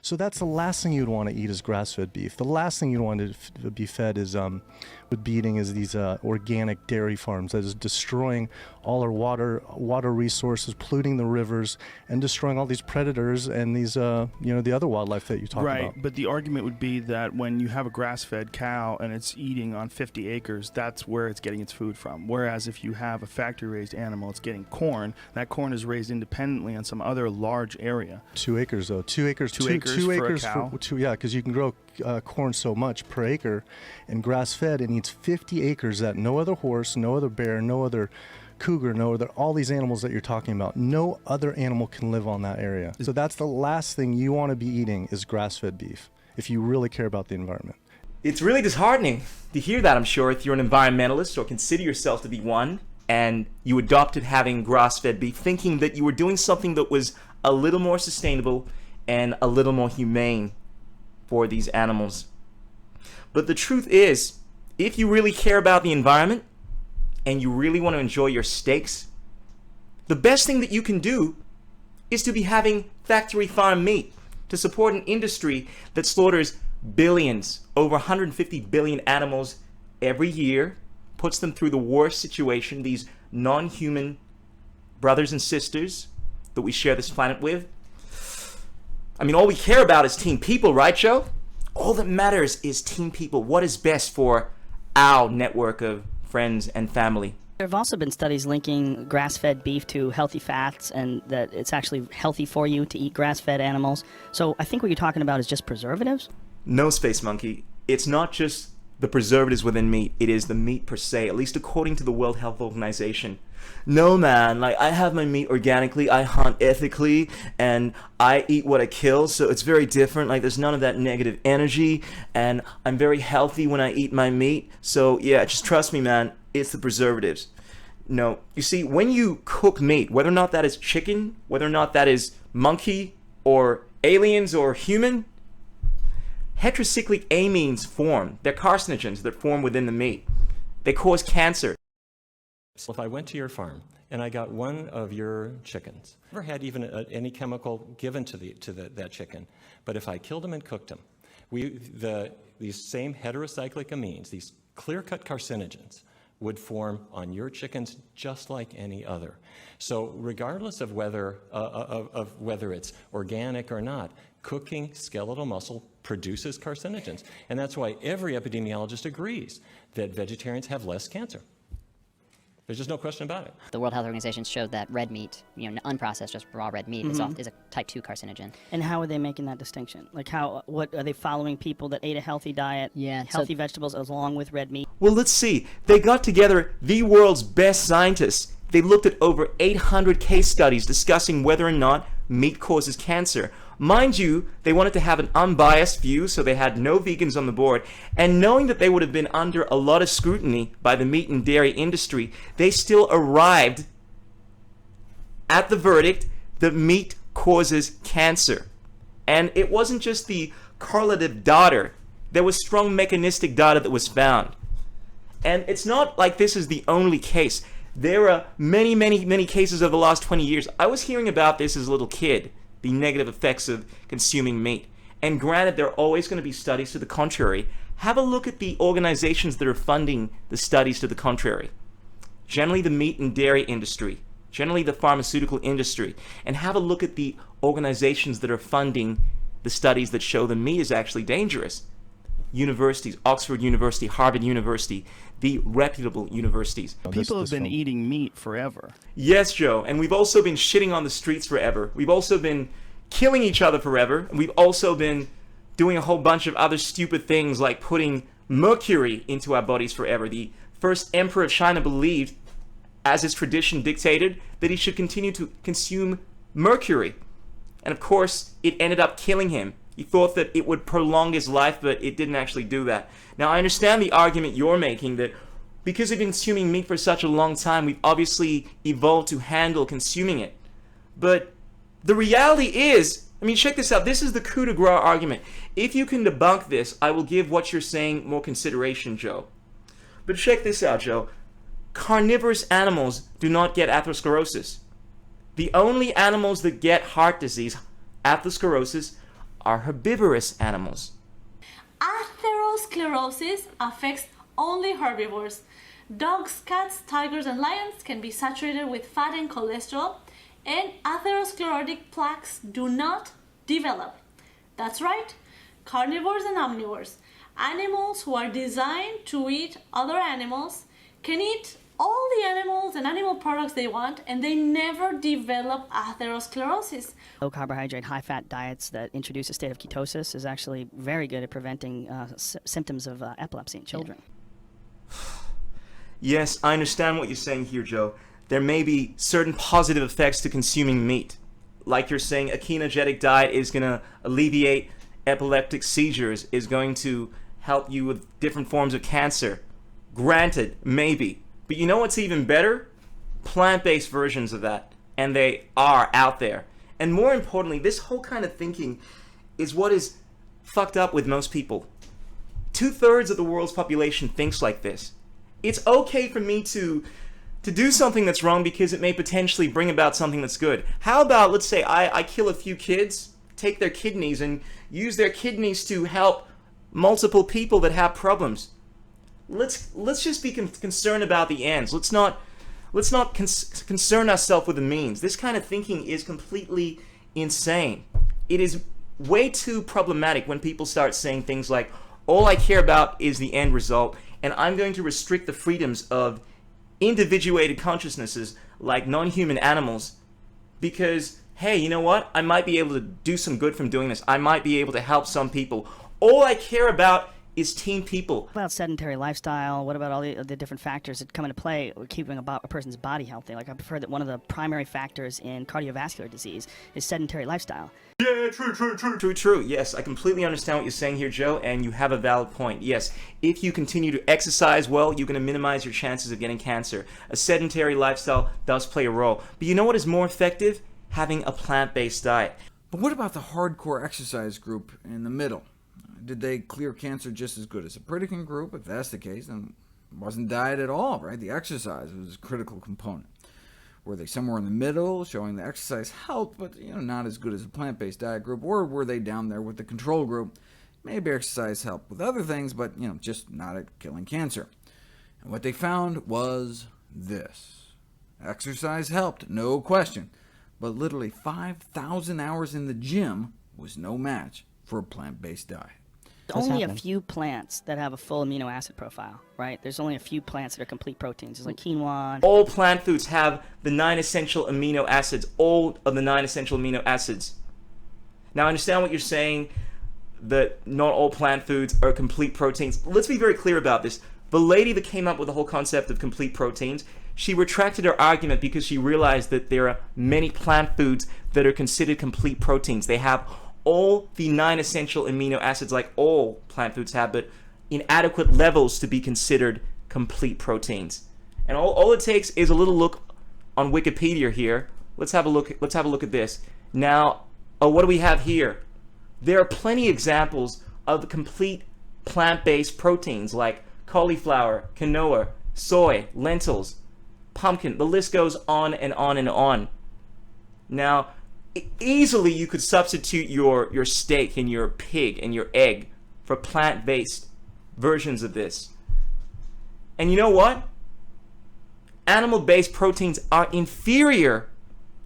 So that's the last thing you'd want to eat is grass-fed beef. The last thing you'd want to be fed is would be eating is these organic dairy farms that is destroying all our water resources, polluting the rivers, and destroying all these predators and these the other wildlife that you talk about. Right, but the argument would be that when you have a grass-fed cow and it's eating on 50 acres, that's where it's getting its food from. Whereas if you have a factory-raised animal, it's getting corn. That corn is raised independently on some other large area. 2 acres though. 2 acres. 2 acres for a cow. Yeah, because you can grow corn so much per acre, and grass-fed it needs 50 acres that no other horse, no other bear, no other cougar, no other, all these animals that you're talking about, no other animal can live on that area. So that's the last thing you want to be eating is grass-fed beef if you really care about the environment. It's really disheartening to hear that, I'm sure, if you're an environmentalist or consider yourself to be one, and you adopted having grass-fed beef thinking that you were doing something that was a little more sustainable and a little more humane for these animals. But the truth is, if you really care about the environment and you really want to enjoy your steaks, the best thing that you can do is to be having factory farm meat to support an industry that slaughters billions, over 150 billion animals every year, puts them through the worst situation, these non-human brothers and sisters that we share this planet with. I mean, all we care about is team people, right, Joe? All that matters is team people. What is best for our network of friends and family? There have also been studies linking grass-fed beef to healthy fats and that it's actually healthy for you to eat grass-fed animals. So I think what you're talking about is just preservatives? No, Space Monkey. It's not just the preservatives within meat. It is the meat per se, at least according to the World Health Organization. No, man, like, I have my meat organically, I hunt ethically, and I eat what I kill, so it's very different. Like, there's none of that negative energy, and I'm very healthy when I eat my meat. So yeah, just trust me, man, it's the preservatives. No, you see, when you cook meat, whether or not that is chicken, whether or not that is monkey or aliens or human, hetero-cyclic amines form. They're carcinogens that form within the meat. They cause cancer. So if I went to your farm and I got one of your chickens, never had even any chemical given to that chicken, but if I killed him and cooked him, these same heterocyclic amines, these clear-cut carcinogens, would form on your chickens just like any other. So regardless of whether it's organic or not, cooking skeletal muscle produces carcinogens. And that's why every epidemiologist agrees that vegetarians have less cancer. There's just no question about it. The World Health Organization showed that red meat, unprocessed, just raw red meat, is a type 2 carcinogen. And how are they making that distinction? Like, what are they following people that ate a healthy diet, healthy vegetables along with red meat? Well, let's see. They got together the world's best scientists. They looked at over 800 case studies discussing whether or not meat causes cancer. Mind you, they wanted to have an unbiased view, so they had no vegans on the board. And knowing that they would have been under a lot of scrutiny by the meat and dairy industry, they still arrived at the verdict that meat causes cancer. And it wasn't just the correlative data. There was strong mechanistic data that was found. And it's not like this is the only case. There are many, many, many cases over the last 20 years. I was hearing about this as a little kid, the negative effects of consuming meat. And granted, there are always going to be studies to the contrary. Have a look at the organizations that are funding the studies to the contrary. Generally the meat and dairy industry, generally the pharmaceutical industry, and have a look at the organizations that are funding the studies that show the meat is actually dangerous. Universities, Oxford University, Harvard University, the reputable universities. People have been eating meat forever. Yes, Joe, and we've also been shitting on the streets forever. We've also been killing each other forever, and we've also been doing a whole bunch of other stupid things like putting mercury into our bodies forever. The first emperor of China believed, as his tradition dictated, that he should continue to consume mercury. And of course, it ended up killing him. He thought that it would prolong his life, but it didn't actually do that. Now, I understand the argument you're making that because we've been consuming meat for such a long time, we've obviously evolved to handle consuming it. But the reality is, I mean, check this out. This is the coup de grace argument. If you can debunk this, I will give what you're saying more consideration, Joe. But check this out, Joe. Carnivorous animals do not get atherosclerosis. The only animals that get heart disease, atherosclerosis, are herbivorous animals. Atherosclerosis affects only herbivores. Dogs, cats, tigers, and lions can be saturated with fat and cholesterol, and atherosclerotic plaques do not develop. That's right, carnivores and omnivores, animals who are designed to eat other animals, can eat all the animals and animal products they want, and they never develop atherosclerosis. Low carbohydrate, high fat diets that introduce a state of ketosis is actually very good at preventing symptoms of epilepsy in children. Yes, I understand what you're saying here, Joe. There may be certain positive effects to consuming meat. Like you're saying, a ketogenic diet is going to alleviate epileptic seizures, is going to help you with different forms of cancer. Granted, maybe. But you know what's even better? Plant-based versions of that. And they are out there. And more importantly, this whole kind of thinking is what is fucked up with most people. 2/3 of the world's population thinks like this. It's okay for me to do something that's wrong because it may potentially bring about something that's good. How about, let's say, I kill a few kids, take their kidneys, and use their kidneys to help multiple people that have problems. Let's just be concerned about the ends. Let's not concern ourselves with the means. This kind of thinking is completely insane. It is way too problematic when people start saying things like, all I care about is the end result, and I'm going to restrict the freedoms of individuated consciousnesses like non-human animals because, hey, you know what? I might be able to do some good from doing this. I might be able to help some people. All I care about is team people. What about sedentary lifestyle? What about all the different factors that come into play with keeping a person's body healthy? Like, I've heard that one of the primary factors in cardiovascular disease is sedentary lifestyle. Yeah, true. Yes, I completely understand what you're saying here, Joe, and you have a valid point. Yes, if you continue to exercise well, you're going to minimize your chances of getting cancer. A sedentary lifestyle does play a role. But you know what is more effective? Having a plant-based diet. But what about the hardcore exercise group in the middle? Did they clear cancer just as good as a Pritikin group? If that's the case, then it wasn't diet at all, right? The exercise was a critical component. Were they somewhere in the middle, showing the exercise helped, but not as good as a plant-based diet group? Or were they down there with the control group? Maybe exercise helped with other things, but just not at killing cancer. And what they found was this. Exercise helped, no question, but literally 5,000 hours in the gym was no match for a plant-based diet. There's only a few plants that have a full amino acid profile, right? There's only a few plants that are complete proteins. There's like quinoa. All plant foods have the 9 essential amino acids, all of the 9 essential amino acids. Now, I understand what you're saying, that not all plant foods are complete proteins. Let's be very clear about this. The lady that came up with the whole concept of complete proteins, she retracted her argument because she realized that there are many plant foods that are considered complete proteins. They have all the 9 essential amino acids like all plant foods have, but in adequate levels to be considered complete proteins. And all it takes is a little look on Wikipedia here. Let's have a look at this. Now, what do we have here? There are plenty of examples of complete plant-based proteins like cauliflower, quinoa, soy, lentils, pumpkin. The list goes on and on and on. Now, easily you could substitute your steak and your pig and your egg for plant-based versions of this. And you know what? Animal-based proteins are inferior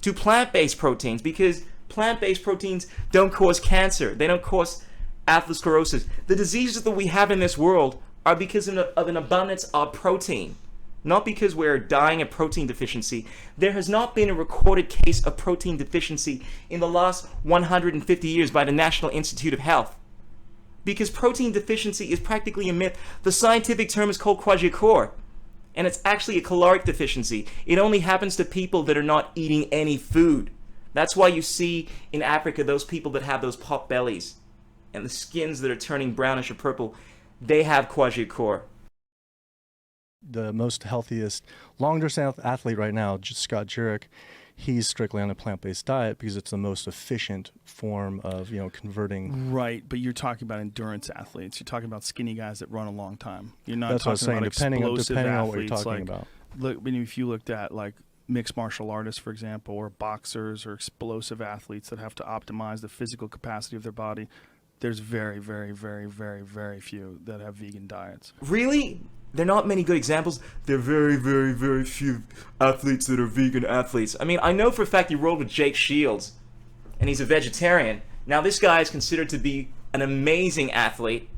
to plant-based proteins because plant-based proteins don't cause cancer. They don't cause atherosclerosis. The diseases that we have in this world are because of an abundance of protein. Not because we're dying of protein deficiency. There has not been a recorded case of protein deficiency in the last 150 years by the National Institute of Health. Because protein deficiency is practically a myth. The scientific term is called kwashiorkor, and it's actually a caloric deficiency. It only happens to people that are not eating any food. That's why you see in Africa those people that have those pot bellies and the skins that are turning brownish or purple, they have kwashiorkor. The most healthiest, long-distance athlete right now, Scott Jurek, he's strictly on a plant-based diet because it's the most efficient form of, converting. Right, but you're talking about endurance athletes. You're talking about skinny guys that run a long time. You're not That's talking what I was saying, about depending explosive on athletes. what you're talking about. Look, if you looked at like mixed martial artists, for example, or boxers or explosive athletes that have to optimize the physical capacity of their body, there's very, very, very, very, very few that have vegan diets. Really? There are not many good examples. There are very, very, very few athletes that are vegan athletes. I mean, I know for a fact you rolled with Jake Shields, and he's a vegetarian. Now, this guy is considered to be an amazing athlete,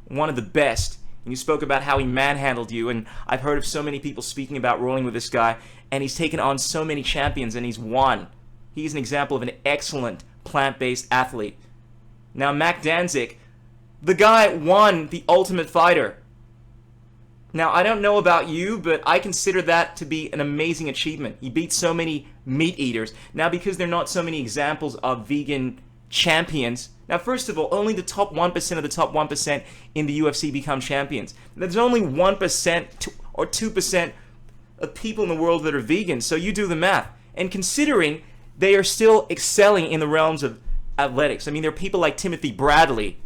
one of the best. And you spoke about how he manhandled you, and I've heard of so many people speaking about rolling with this guy, and he's taken on so many champions, and he's won. He's an example of an excellent plant-based athlete. Now, Mac Danzig, the guy won the Ultimate Fighter. Now, I don't know about you, but I consider that to be an amazing achievement. He beat so many meat eaters. Now, because there are not so many examples of vegan champions, now, first of all, only the top 1% of the top 1% in the UFC become champions. There's only 1% or 2% of people in the world that are vegan, so you do the math. And considering they are still excelling in the realms of athletics. I mean, there are people like Timothy Bradley.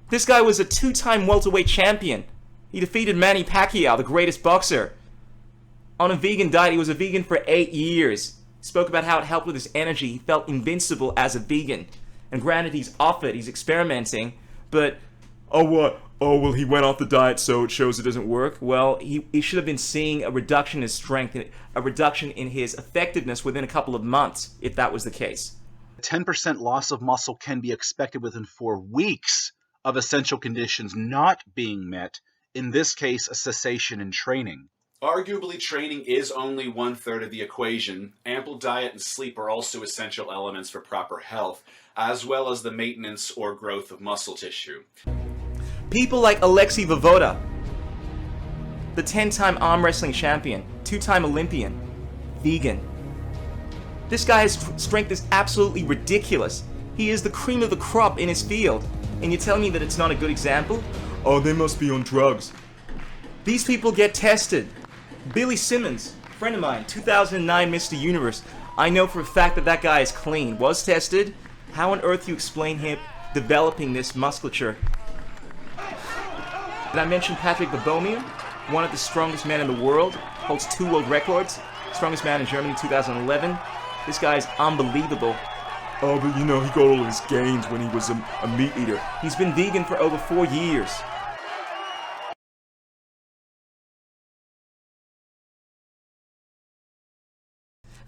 This guy was a 2-time welterweight champion. He defeated Manny Pacquiao, the greatest boxer, on a vegan diet. He was a vegan for 8 years. He spoke about how it helped with his energy. He felt invincible as a vegan. And granted, he's off it, he's experimenting, but, oh what? Oh, well, he went off the diet, so it shows it doesn't work. Well, he should have been seeing a reduction in his strength, a reduction in his effectiveness within a couple of months, if that was the case. 10% loss of muscle can be expected within 4 weeks of essential conditions not being met, in this case, a cessation in training. Arguably, training is only 1/3 of the equation. Ample diet and sleep are also essential elements for proper health, as well as the maintenance or growth of muscle tissue. People like Alexei Vovoda, the 10-time arm wrestling champion, 2-time Olympian, vegan. This guy's strength is absolutely ridiculous. He is the cream of the crop in his field. And you're telling me that it's not a good example? Oh, they must be on drugs. These people get tested. Billy Simmons, friend of mine, 2009 Mr. Universe. I know for a fact that that guy is clean. Was tested. How on earth do you explain him developing this musculature? Did I mention Patrick Babomir? One of the strongest men in the world. Holds 2 world records. Strongest man in Germany, 2011. This guy is unbelievable. Oh, but you know, he got all his gains when he was a meat eater. He's been vegan for over 4 years.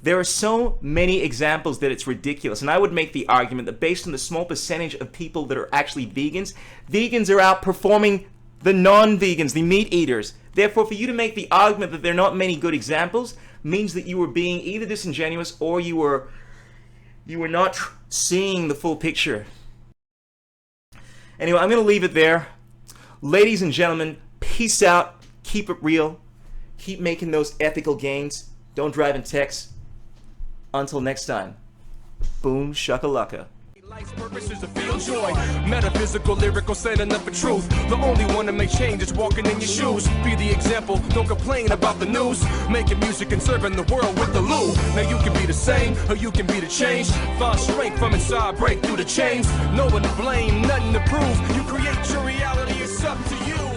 There are so many examples that it's ridiculous, and I would make the argument that based on the small percentage of people that are actually vegans, vegans are outperforming the non-vegans, the meat eaters. Therefore, for you to make the argument that there are not many good examples means that you were being either disingenuous or you were not seeing the full picture. Anyway, I'm going to leave it there. Ladies and gentlemen, peace out. Keep it real. Keep making those ethical gains. Don't drive in text. Until next time, boom shakalaka. Life's purpose is to feel joy. Metaphysical, lyrical, saying up for truth. The only one to make change is walking in your shoes. Be the example, don't complain about the news. Making music and serving the world with the loo. Now you can be the same, or you can be the change. Find strength from inside, break through the chains. No one to blame, nothing to prove. You create your reality, it's up to you.